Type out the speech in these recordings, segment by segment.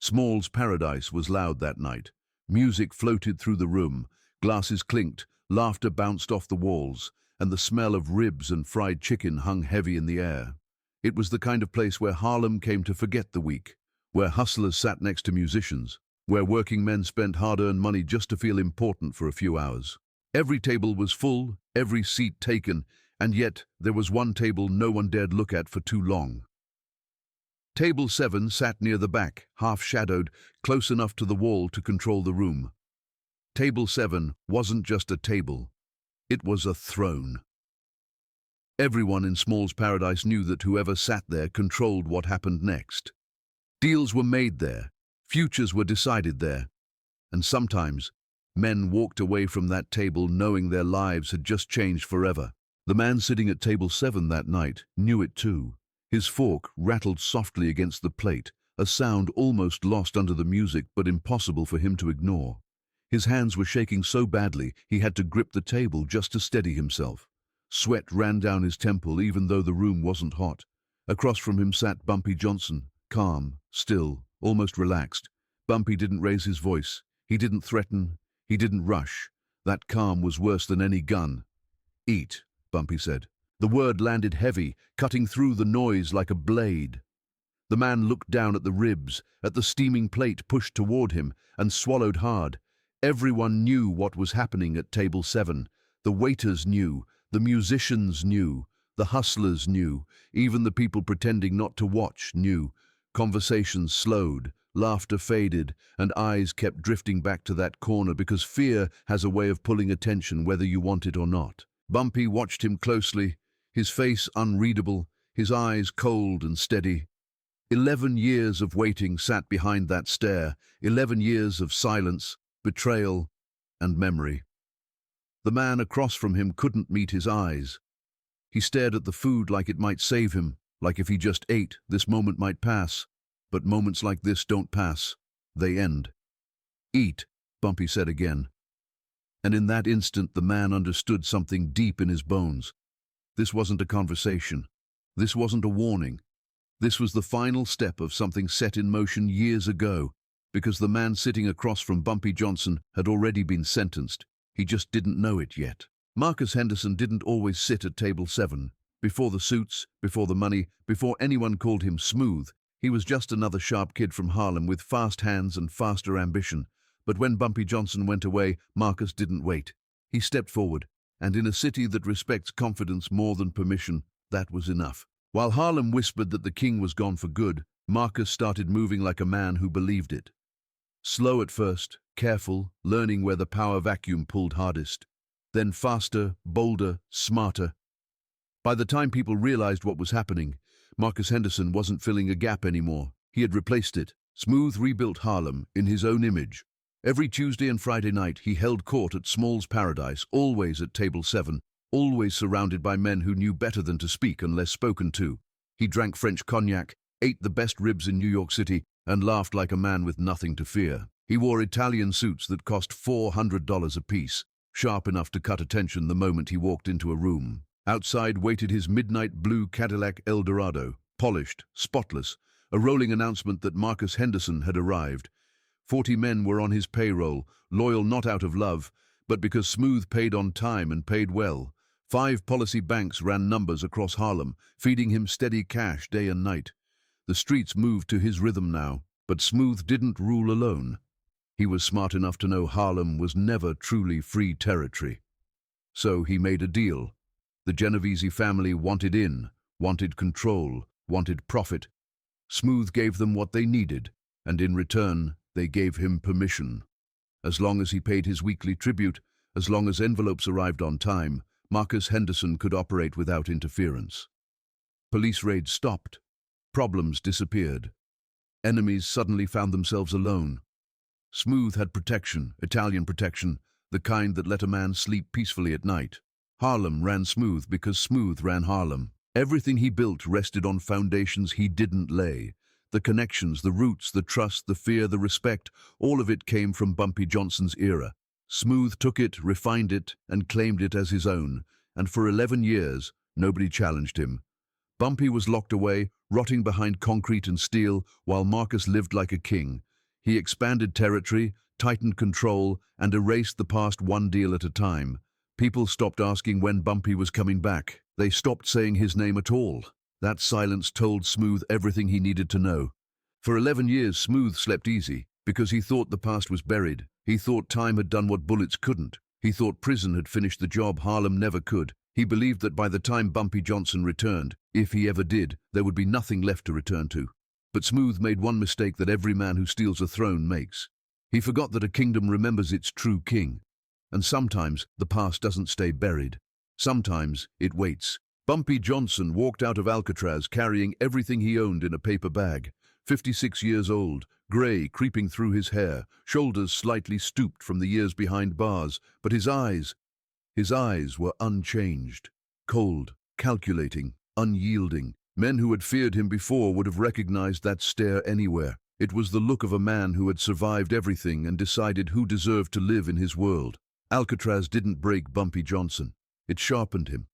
Small's paradise was loud that night. Music floated through the room, glasses clinked, laughter bounced off the walls, and the smell of ribs and fried chicken hung heavy in the air. It was the kind of place where Harlem came to forget the week, where hustlers sat next to musicians, where working men spent hard-earned money just to feel important for a few hours. Every table was full, every seat taken, and yet there was one table no one dared look at for too long. Table 7 sat near the back, half-shadowed, close enough to the wall to control the room. Table 7 wasn't just a table. It was a throne. Everyone in Small's paradise knew that whoever sat there controlled what happened next. Deals were made there, futures were decided there, and sometimes men walked away from that table knowing their lives had just changed forever. The man sitting at table 7 that night knew it too. His fork rattled softly against the plate, a sound almost lost under the music but impossible for him to ignore. His hands were shaking so badly he had to grip the table just to steady himself. Sweat ran down his temple even though the room wasn't hot. Across from him sat Bumpy Johnson, calm, still, almost relaxed. Bumpy didn't raise his voice. He didn't threaten. He didn't rush. That calm was worse than any gun. "Eat," Bumpy said. The word landed heavy, cutting through the noise like a blade. The man looked down at the ribs, at the steaming plate pushed toward him, and swallowed hard. Everyone knew what was happening at table 7. The waiters knew, the musicians knew, the hustlers knew, even the people pretending not to watch knew. Conversations slowed, laughter faded, and eyes kept drifting back to that corner because fear has a way of pulling attention whether you want it or not. Bumpy watched him closely, his face unreadable, his eyes cold and steady. 11 years of waiting sat behind that stare, 11 years of silence, betrayal, and memory. The man across from him couldn't meet his eyes. He stared at the food like it might save him, like if he just ate, this moment might pass. But moments like this don't pass. They end. "Eat," Bumpy said again. And in that instant the man understood something deep in his bones. This wasn't a conversation. This wasn't a warning. This was the final step of something set in motion years ago, because the man sitting across from Bumpy Johnson had already been sentenced. He just didn't know it yet. Marcus Henderson didn't always sit at table 7. Before the suits, before the money, before anyone called him Smooth, he was just another sharp kid from Harlem with fast hands and faster ambition. But when Bumpy Johnson went away, Marcus didn't wait. He stepped forward, and in a city that respects confidence more than permission, that was enough. While Harlem whispered that the king was gone for good, Marcus started moving like a man who believed it. Slow at first, careful, learning where the power vacuum pulled hardest. Then faster, bolder, smarter. By the time people realized what was happening, Marcus Henderson wasn't filling a gap anymore. He had replaced it. Smooth rebuilt Harlem in his own image. Every Tuesday and Friday night he held court at Small's paradise, always at table 7, always surrounded by men who knew better than to speak unless spoken to. He drank French cognac, ate the best ribs in New York City, and laughed like a man with nothing to fear. He wore Italian suits that cost $400 apiece, sharp enough to cut attention the moment he walked into a room. Outside waited his midnight blue Cadillac Eldorado, polished, spotless, a rolling announcement that Marcus Henderson had arrived. 40 men were on his payroll, loyal not out of love, but because Smooth paid on time and paid well. 5 policy banks ran numbers across Harlem, feeding him steady cash day and night. The streets moved to his rhythm now, but Smooth didn't rule alone. He was smart enough to know Harlem was never truly free territory. So he made a deal. The Genovese family wanted in, wanted control, wanted profit. Smooth gave them what they needed, and in return, they gave him permission. As long as he paid his weekly tribute, as long as envelopes arrived on time, Marcus Henderson could operate without interference. Police raids stopped. Problems disappeared. Enemies suddenly found themselves alone. Smooth had protection, Italian protection, the kind that let a man sleep peacefully at night. Harlem ran smooth because Smooth ran Harlem. Everything he built rested on foundations he didn't lay. The connections, the roots, the trust, the fear, the respect, all of it came from Bumpy Johnson's era. Smooth took it, refined it, and claimed it as his own, and for 11 years, nobody challenged him. Bumpy was locked away, rotting behind concrete and steel, while Marcus lived like a king. He expanded territory, tightened control, and erased the past one deal at a time. People stopped asking when Bumpy was coming back. They stopped saying his name at all. That silence told Smooth everything he needed to know. For 11 years, Smooth slept easy, because he thought the past was buried. He thought time had done what bullets couldn't. He thought prison had finished the job Harlem never could. He believed that by the time Bumpy Johnson returned, if he ever did, there would be nothing left to return to. But Smooth made one mistake that every man who steals a throne makes. He forgot that a kingdom remembers its true king. And sometimes the past doesn't stay buried. Sometimes it waits. Bumpy Johnson walked out of Alcatraz carrying everything he owned in a paper bag. 56 years old, grey creeping through his hair, shoulders slightly stooped from the years behind bars, but his eyes were unchanged. Cold, calculating, unyielding. Men who had feared him before would have recognized that stare anywhere. It was the look of a man who had survived everything and decided who deserved to live in his world. Alcatraz didn't break Bumpy Johnson. It sharpened him.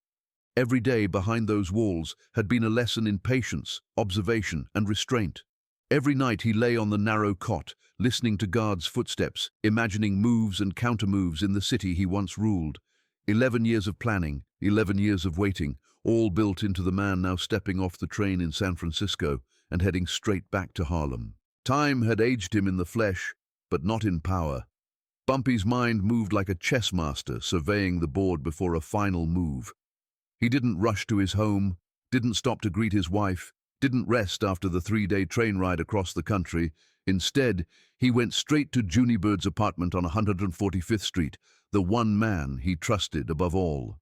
Every day behind those walls had been a lesson in patience, observation, and restraint. Every night he lay on the narrow cot, listening to guards' footsteps, imagining moves and countermoves in the city he once ruled. 11 years of planning, 11 years of waiting, all built into the man now stepping off the train in San Francisco and heading straight back to Harlem. Time had aged him in the flesh, but not in power. Bumpy's mind moved like a chess master surveying the board before a final move. He didn't rush to his home, didn't stop to greet his wife, didn't rest after the 3-day train ride across the country. Instead, he went straight to Junie Bird's apartment on 145th Street, the one man he trusted above all.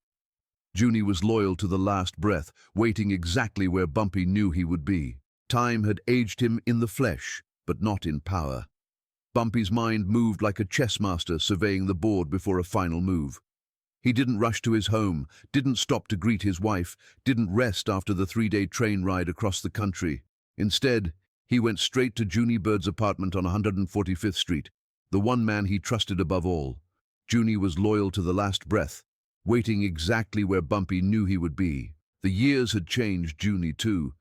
Junie was loyal to the last breath, waiting exactly where Bumpy knew he would be. Time had aged him in the flesh, but not in power. Bumpy's mind moved like a chess master surveying the board before a final move. He didn't rush to his home, didn't stop to greet his wife, didn't rest after the 3-day train ride across the country. Instead, he went straight to Junie Bird's apartment on 145th Street, the one man he trusted above all. Junie was loyal to the last breath, waiting exactly where Bumpy knew he would be. The years had changed Junie too,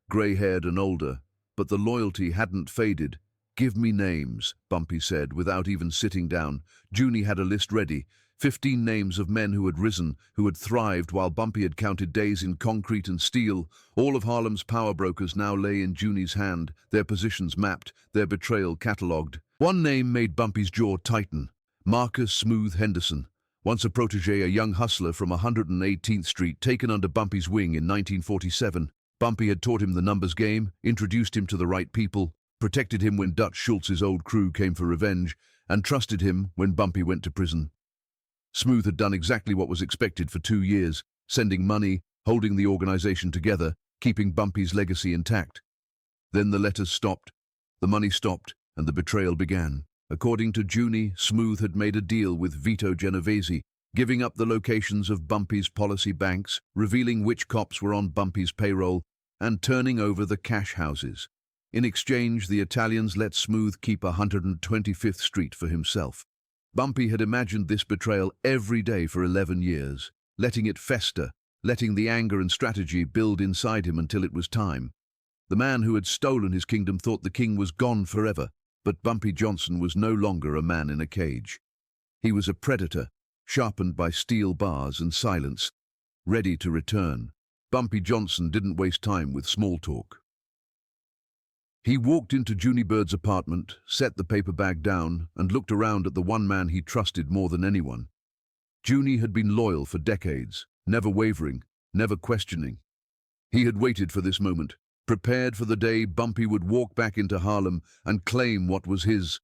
grey-haired and older, but the loyalty hadn't faded. "Give me names," Bumpy said, without even sitting down. Junie had a list ready. 15 names of men who had risen, who had thrived while Bumpy had counted days in concrete and steel. All of Harlem's power brokers now lay in Junie's hand, their positions mapped, their betrayal catalogued. One name made Bumpy's jaw tighten. Marcus "Smooth" Henderson, once a protege, a young hustler from 118th Street, taken under Bumpy's wing in 1947. Bumpy had taught him the numbers game, introduced him to the right people, protected him when Dutch Schultz's old crew came for revenge, and trusted him when Bumpy went to prison. Smooth had done exactly what was expected for 2 years, sending money, holding the organization together, keeping Bumpy's legacy intact. Then the letters stopped, the money stopped, and the betrayal began. According to Junie, Smooth had made a deal with Vito Genovese, giving up the locations of Bumpy's policy banks, revealing which cops were on Bumpy's payroll, and turning over the cash houses. In exchange, the Italians let Smooth keep 125th Street for himself. Bumpy had imagined this betrayal every day for 11 years, letting it fester, letting the anger and strategy build inside him until it was time. The man who had stolen his kingdom thought the king was gone forever, but Bumpy Johnson was no longer a man in a cage. He was a predator, sharpened by steel bars and silence, ready to return. Bumpy Johnson didn't waste time with small talk. He walked into Junie Bird's apartment, set the paper bag down, and looked around at the one man he trusted more than anyone. Junie had been loyal for decades, never wavering, never questioning. He had waited for this moment, prepared for the day Bumpy would walk back into Harlem and claim what was his.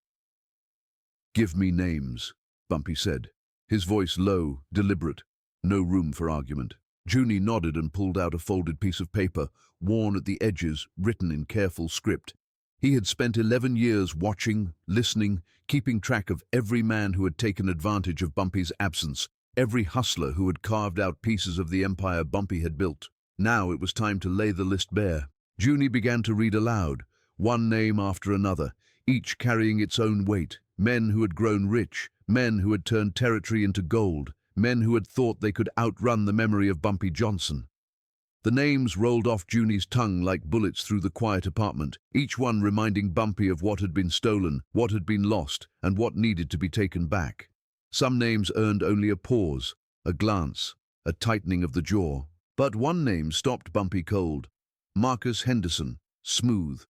"Give me names," Bumpy said, his voice low, deliberate, no room for argument. Junie nodded and pulled out a folded piece of paper, worn at the edges, written in careful script. He had spent 11 years watching, listening, keeping track of every man who had taken advantage of Bumpy's absence, every hustler who had carved out pieces of the empire Bumpy had built. Now it was time to lay the list bare. Junie began to read aloud, one name after another, each carrying its own weight. Men who had grown rich, men who had turned territory into gold, men who had thought they could outrun the memory of Bumpy Johnson. The names rolled off Junie's tongue like bullets through the quiet apartment, each one reminding Bumpy of what had been stolen, what had been lost, and what needed to be taken back. Some names earned only a pause, a glance, a tightening of the jaw. But one name stopped Bumpy cold. Marcus Henderson, Smooth.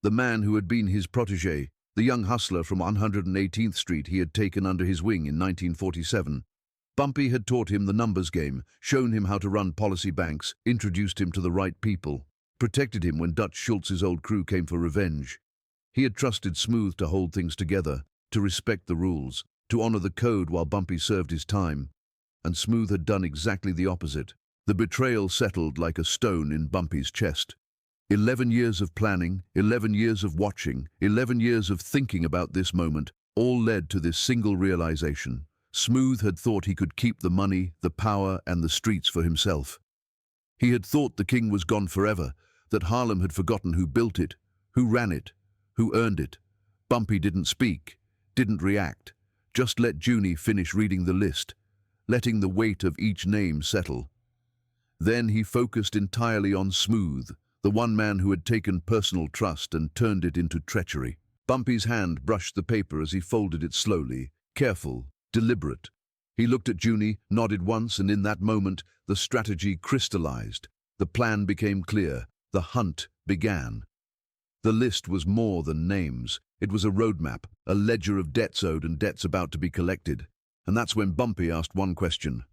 The man who had been his protégé, the young hustler from 118th Street he had taken under his wing in 1947. Bumpy had taught him the numbers game, shown him how to run policy banks, introduced him to the right people, protected him when Dutch Schultz's old crew came for revenge. He had trusted Smooth to hold things together, to respect the rules, to honor the code while Bumpy served his time. And Smooth had done exactly the opposite. The betrayal settled like a stone in Bumpy's chest. 11 years of planning, 11 years of watching, 11 years of thinking about this moment, all led to this single realization. Smooth had thought he could keep the money, the power, and the streets for himself. He had thought the king was gone forever, that Harlem had forgotten who built it, who ran it, who earned it. Bumpy didn't speak, didn't react, just let Junie finish reading the list, letting the weight of each name settle. Then he focused entirely on Smooth, the one man who had taken personal trust and turned it into treachery. Bumpy's hand brushed the paper as he folded it slowly, careful, deliberate. He looked at Junie, nodded once, and in that moment, the strategy crystallized. The plan became clear. The hunt began. The list was more than names. It was a roadmap, a ledger of debts owed and debts about to be collected. And that's when Bumpy asked one question.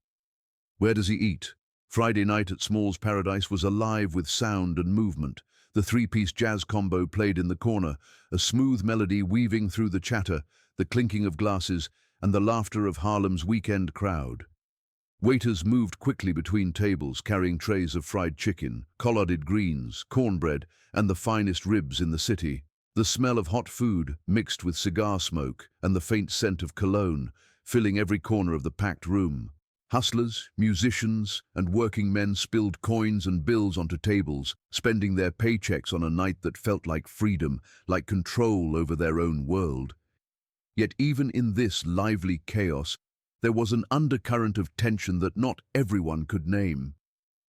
Where does he eat? Friday night at Small's Paradise was alive with sound and movement. The three-piece jazz combo played in the corner, a smooth melody weaving through the chatter, the clinking of glasses, and the laughter of Harlem's weekend crowd. Waiters moved quickly between tables, carrying trays of fried chicken, collarded greens, cornbread, and the finest ribs in the city. The smell of hot food, mixed with cigar smoke, and the faint scent of cologne, filling every corner of the packed room. Hustlers, musicians, and working men spilled coins and bills onto tables, spending their paychecks on a night that felt like freedom, like control over their own world. Yet even in this lively chaos, there was an undercurrent of tension that not everyone could name.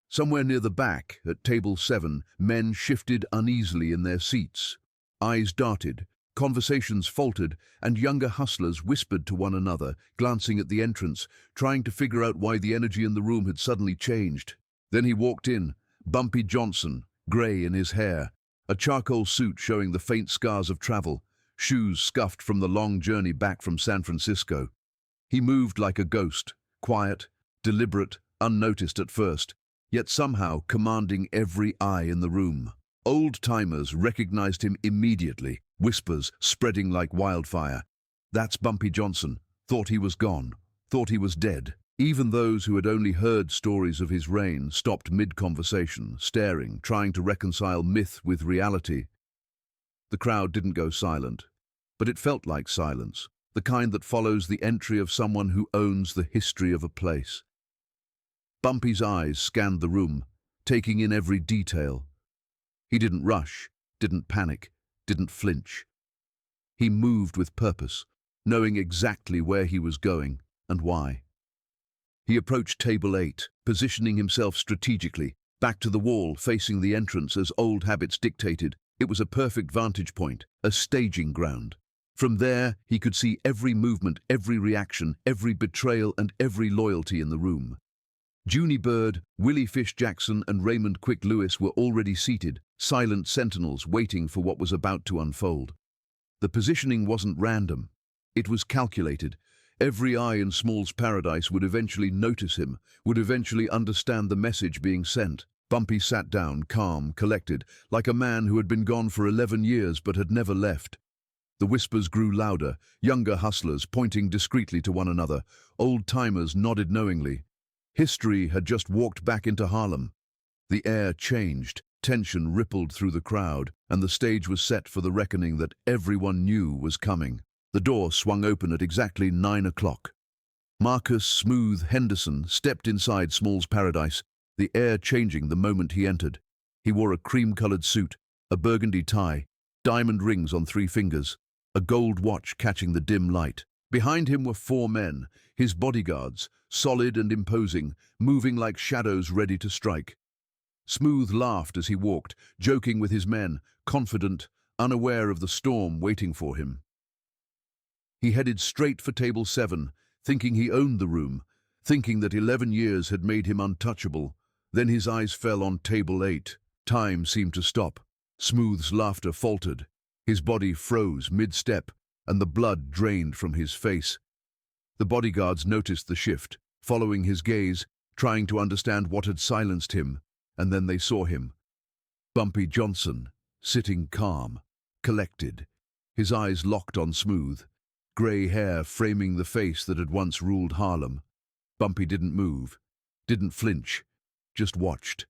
Somewhere near the back, at table 7, men shifted uneasily in their seats. Eyes darted, conversations faltered, and younger hustlers whispered to one another, glancing at the entrance, trying to figure out why the energy in the room had suddenly changed. Then he walked in, Bumpy Johnson, grey in his hair, a charcoal suit showing the faint scars of travel, shoes scuffed from the long journey back from San Francisco. He moved like a ghost, quiet, deliberate, unnoticed at first, yet somehow commanding every eye in the room. Old-timers recognized him immediately, whispers spreading like wildfire. That's Bumpy Johnson. Thought he was gone. Thought he was dead. Even those who had only heard stories of his reign stopped mid-conversation, staring, trying to reconcile myth with reality. The crowd didn't go silent, but it felt like silence, the kind that follows the entry of someone who owns the history of a place. Bumpy's eyes scanned the room, taking in every detail. He didn't rush, didn't panic, didn't flinch. He moved with purpose, knowing exactly where he was going and why. He approached table 8, positioning himself strategically, back to the wall, facing the entrance as old habits dictated. It was a perfect vantage point, a staging ground. From there, he could see every movement, every reaction, every betrayal, and every loyalty in the room. Junie Bird, Willie Fish Jackson, and Raymond Quick Lewis were already seated, silent sentinels waiting for what was about to unfold. The positioning wasn't random. It was calculated. Every eye in Small's Paradise would eventually notice him, would eventually understand the message being sent. Bumpy sat down, calm, collected, like a man who had been gone for 11 years but had never left. The whispers grew louder, younger hustlers pointing discreetly to one another, old-timers nodded knowingly. History had just walked back into Harlem. The air changed, tension rippled through the crowd, and the stage was set for the reckoning that everyone knew was coming. The door swung open at exactly 9 o'clock. Marcus Smooth Henderson stepped inside Small's Paradise, the air changing the moment he entered. He wore a cream-colored suit, a burgundy tie, diamond rings on 3 fingers, a gold watch catching the dim light. Behind him were 4 men, his bodyguards, solid and imposing, moving like shadows ready to strike. Smooth laughed as he walked, joking with his men, confident, unaware of the storm waiting for him. He headed straight for table 7, thinking he owned the room, thinking that 11 years had made him untouchable. Then his eyes fell on table 8. Time seemed to stop. Smooth's laughter faltered. His body froze mid-step, and the blood drained from his face. The bodyguards noticed the shift, following his gaze, trying to understand what had silenced him, and then they saw him. Bumpy Johnson, sitting calm, collected, his eyes locked on Smooth, grey hair framing the face that had once ruled Harlem. Bumpy didn't move, didn't flinch, just watched.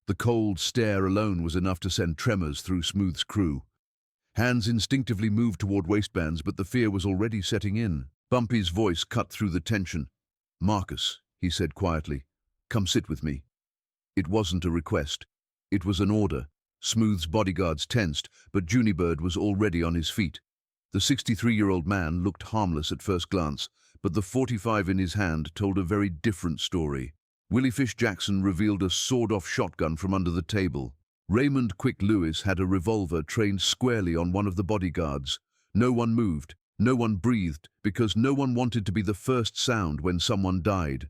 The cold stare alone was enough to send tremors through Smooth's crew. Hands instinctively moved toward waistbands, but the fear was already setting in. Bumpy's voice cut through the tension. "Marcus," he said quietly, "come sit with me." It wasn't a request. It was an order. Smooth's bodyguards tensed, but Junibird was already on his feet. The 63-year-old man looked harmless at first glance, but the .45 in his hand told a very different story. Willie Fish Jackson revealed a sawed-off shotgun from under the table. Raymond Quick Lewis had a revolver trained squarely on one of the bodyguards. No one moved, no one breathed, because no one wanted to be the first sound when someone died.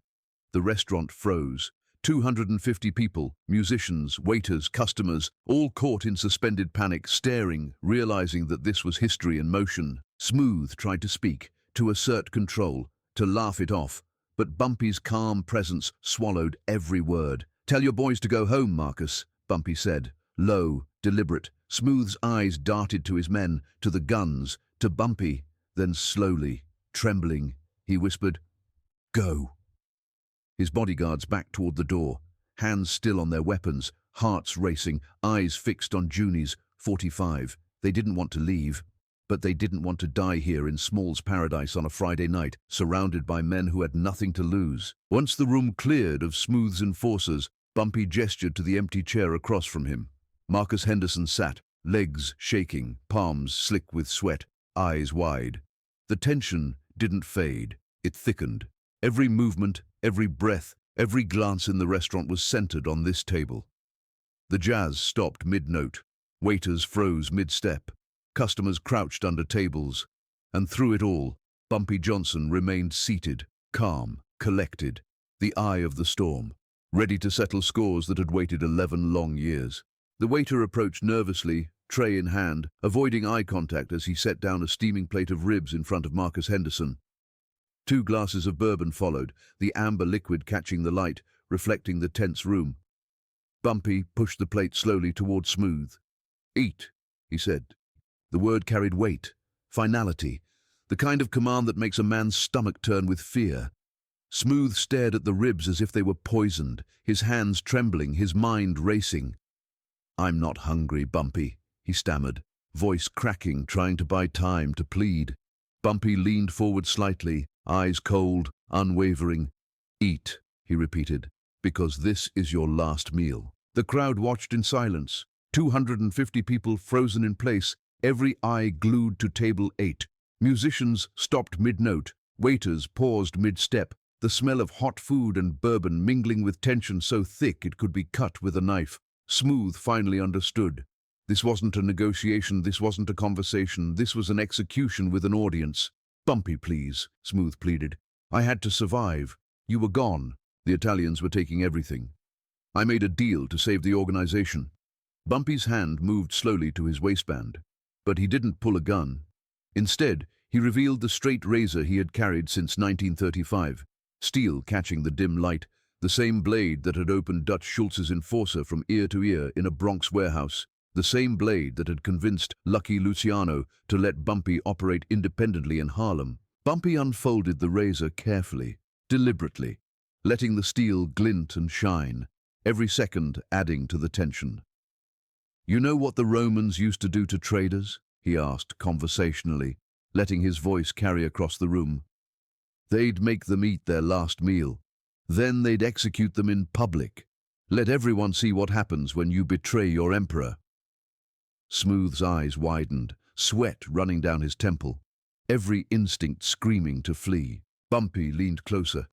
The restaurant froze. 250 people, musicians, waiters, customers, all caught in suspended panic, staring, realizing that this was history in motion. Smooth tried to speak, to assert control, to laugh it off, but Bumpy's calm presence swallowed every word. "Tell your boys to go home, Marcus," Bumpy said, low, deliberate. Smooth's eyes darted to his men, to the guns, to Bumpy, then slowly, trembling, he whispered, "Go." His bodyguards backed toward the door, hands still on their weapons, hearts racing, eyes fixed on Junie's .45. They didn't want to leave, but they didn't want to die here in Small's paradise on a Friday night, surrounded by men who had nothing to lose. Once the room cleared of Smooth's enforcers, Bumpy gestured to the empty chair across from him. Marcus Henderson sat, legs shaking, palms slick with sweat, eyes wide. The tension didn't fade, it thickened. Every movement, every breath, every glance in the restaurant was centered on this table. The jazz stopped mid-note, waiters froze mid-step, customers crouched under tables, and through it all, Bumpy Johnson remained seated, calm, collected, the eye of the storm, ready to settle scores that had waited 11 long years. The waiter approached nervously, tray in hand, avoiding eye contact as he set down a steaming plate of ribs in front of Marcus Henderson. 2 glasses of bourbon followed, the amber liquid catching the light, reflecting the tense room. Bumpy pushed the plate slowly toward Smooth. "Eat," he said. The word carried weight, finality, the kind of command that makes a man's stomach turn with fear. Smooth stared at the ribs as if they were poisoned, his hands trembling, his mind racing. "I'm not hungry, Bumpy," he stammered, voice cracking, trying to buy time to plead. Bumpy leaned forward slightly, eyes cold, unwavering. "Eat," he repeated, "because this is your last meal." The crowd watched in silence, 250 people frozen in place, every eye glued to table 8. Musicians stopped mid-note, waiters paused mid-step, the smell of hot food and bourbon mingling with tension so thick it could be cut with a knife. Smooth finally understood. This wasn't a negotiation, this wasn't a conversation, this was an execution with an audience. "Bumpy, please," Smooth pleaded. "I had to survive. You were gone. The Italians were taking everything. I made a deal to save the organization." Bumpy's hand moved slowly to his waistband, but he didn't pull a gun. Instead, he revealed the straight razor he had carried since 1935, steel catching the dim light, the same blade that had opened Dutch Schultz's enforcer from ear to ear in a Bronx warehouse, the same blade that had convinced Lucky Luciano to let Bumpy operate independently in Harlem. Bumpy unfolded the razor carefully, deliberately, letting the steel glint and shine, every second adding to the tension. "You know what the Romans used to do to traders?" he asked conversationally, letting his voice carry across the room. "They'd make them eat their last meal. Then they'd execute them in public. Let everyone see what happens when you betray your emperor." Smooth's eyes widened, sweat running down his temple, every instinct screaming to flee. Bumpy leaned closer.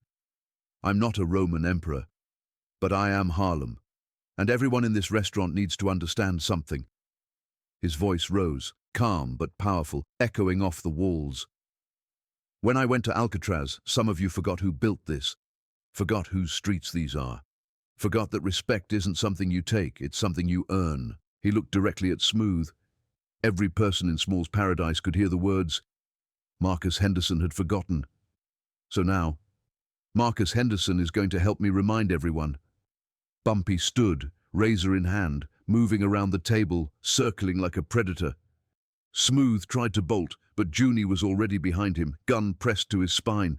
"I'm not a Roman emperor, but I am Harlem. And everyone in this restaurant needs to understand something." His voice rose, calm but powerful, echoing off the walls. "When I went to Alcatraz, some of you forgot who built this, forgot whose streets these are, forgot that respect isn't something you take, it's something you earn." He looked directly at Smooth. Every person in Small's Paradise could hear the words Marcus Henderson had forgotten. So now, Marcus Henderson is going to help me remind everyone. Bumpy stood, razor in hand, moving around the table, circling like a predator. Smooth tried to bolt, but Junie was already behind him, gun pressed to his spine.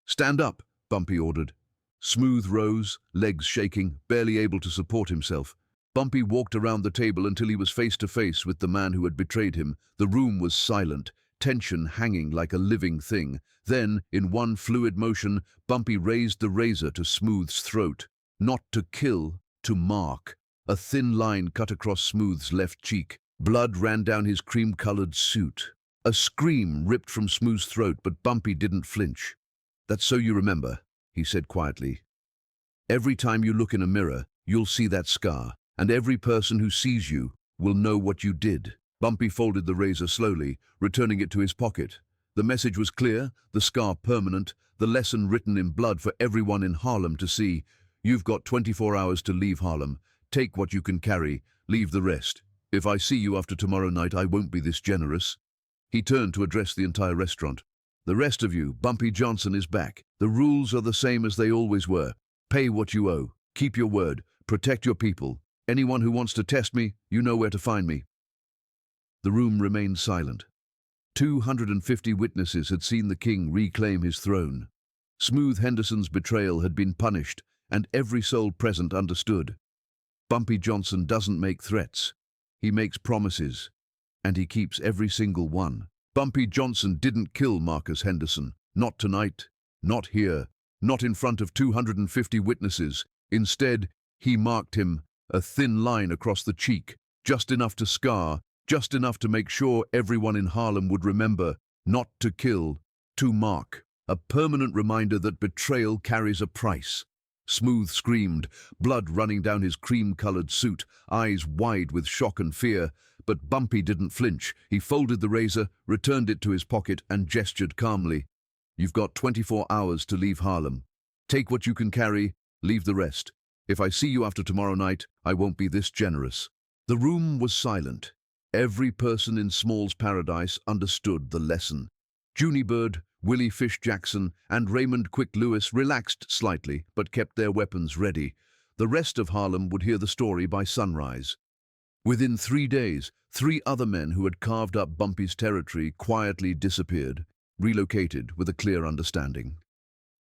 "Stand up," Bumpy ordered. Smooth rose, legs shaking, barely able to support himself. Bumpy walked around the table until he was face to face with the man who had betrayed him. The room was silent, tension hanging like a living thing. Then, in one fluid motion, Bumpy raised the razor to Smooth's throat. Not to kill, to mark. A thin line cut across Smooth's left cheek. Blood ran down his cream-colored suit. A scream ripped from Smooth's throat, but Bumpy didn't flinch. "That's so you remember," he said quietly. "Every time you look in a mirror, you'll see that scar, and every person who sees you will know what you did." Bumpy folded the razor slowly, returning it to his pocket. The message was clear, the scar permanent, the lesson written in blood for everyone in Harlem to see. "You've got 24 hours to leave Harlem. Take what you can carry, leave the rest. If I see you after tomorrow night, I won't be this generous." He turned to address the entire restaurant. "The rest of you, Bumpy Johnson is back. The rules are the same as they always were. Pay what you owe. Keep your word. Protect your people. Anyone who wants to test me, you know where to find me." The room remained silent. 250 witnesses had seen the king reclaim his throne. Smooth Henderson's betrayal had been punished, and every soul present understood. Bumpy Johnson doesn't make threats. He makes promises, and he keeps every single one. Bumpy Johnson didn't kill Marcus Henderson. Not tonight, not here, not in front of 250 witnesses. Instead, he marked him, a thin line across the cheek, just enough to scar, just enough to make sure everyone in Harlem would remember, not to kill, to mark. A permanent reminder that betrayal carries a price. Smooth screamed, blood running down his cream-colored suit, eyes wide with shock and fear. But Bumpy didn't flinch. He folded the razor, returned it to his pocket, and gestured calmly. "You've got 24 hours to leave Harlem. Take what you can carry, leave the rest. If I see you after tomorrow night, I won't be this generous." The room was silent. Every person in Small's Paradise understood the lesson. Junie Bird, Willie Fish Jackson, and Raymond Quick Lewis relaxed slightly, but kept their weapons ready. The rest of Harlem would hear the story by sunrise. Within 3 days, 3 other men who had carved up Bumpy's territory quietly disappeared, relocated with a clear understanding.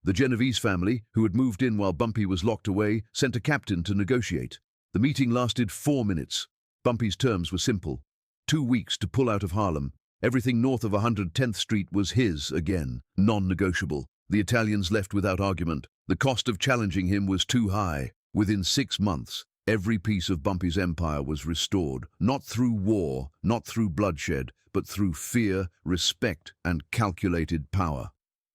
The Genovese family, who had moved in while Bumpy was locked away, sent a captain to negotiate. The meeting lasted 4 minutes. Bumpy's terms were simple. 2 weeks to pull out of Harlem. Everything north of 110th Street was his again, non-negotiable. The Italians left without argument. The cost of challenging him was too high. Within 6 months, every piece of Bumpy's empire was restored, not through war, not through bloodshed, but through fear, respect, and calculated power.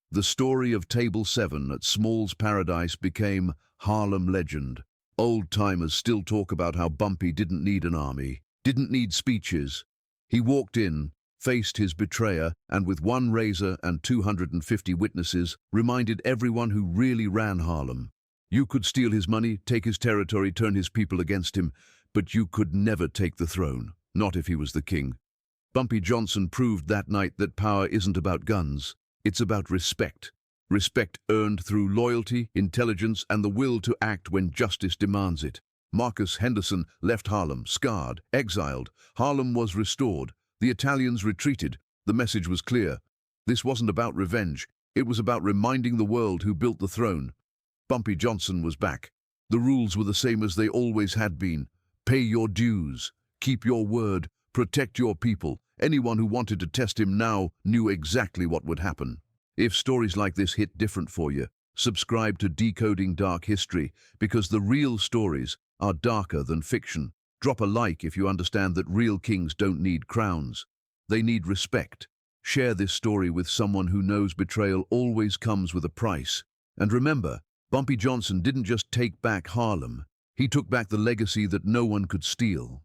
The story of Table 7 at Small's Paradise became Harlem legend. Old-timers still talk about how Bumpy didn't need an army, didn't need speeches. He walked in, faced his betrayer, and with one razor and 250 witnesses, reminded everyone who really ran Harlem. You could steal his money, take his territory, turn his people against him, but you could never take the throne, not if he was the king. Bumpy Johnson proved that night that power isn't about guns, it's about respect. Respect earned through loyalty, intelligence, and the will to act when justice demands it. Marcus Henderson left Harlem, scarred, exiled. Harlem was restored. The Italians retreated. The message was clear. This wasn't about revenge. It was about reminding the world who built the throne. Bumpy Johnson was back. The rules were the same as they always had been. Pay your dues. Keep your word. Protect your people. Anyone who wanted to test him now knew exactly what would happen. If stories like this hit different for you, subscribe to Decoding Dark History, because the real stories are darker than fiction. Drop a like if you understand that real kings don't need crowns. They need respect. Share this story with someone who knows betrayal always comes with a price. And remember, Bumpy Johnson didn't just take back Harlem. He took back the legacy that no one could steal.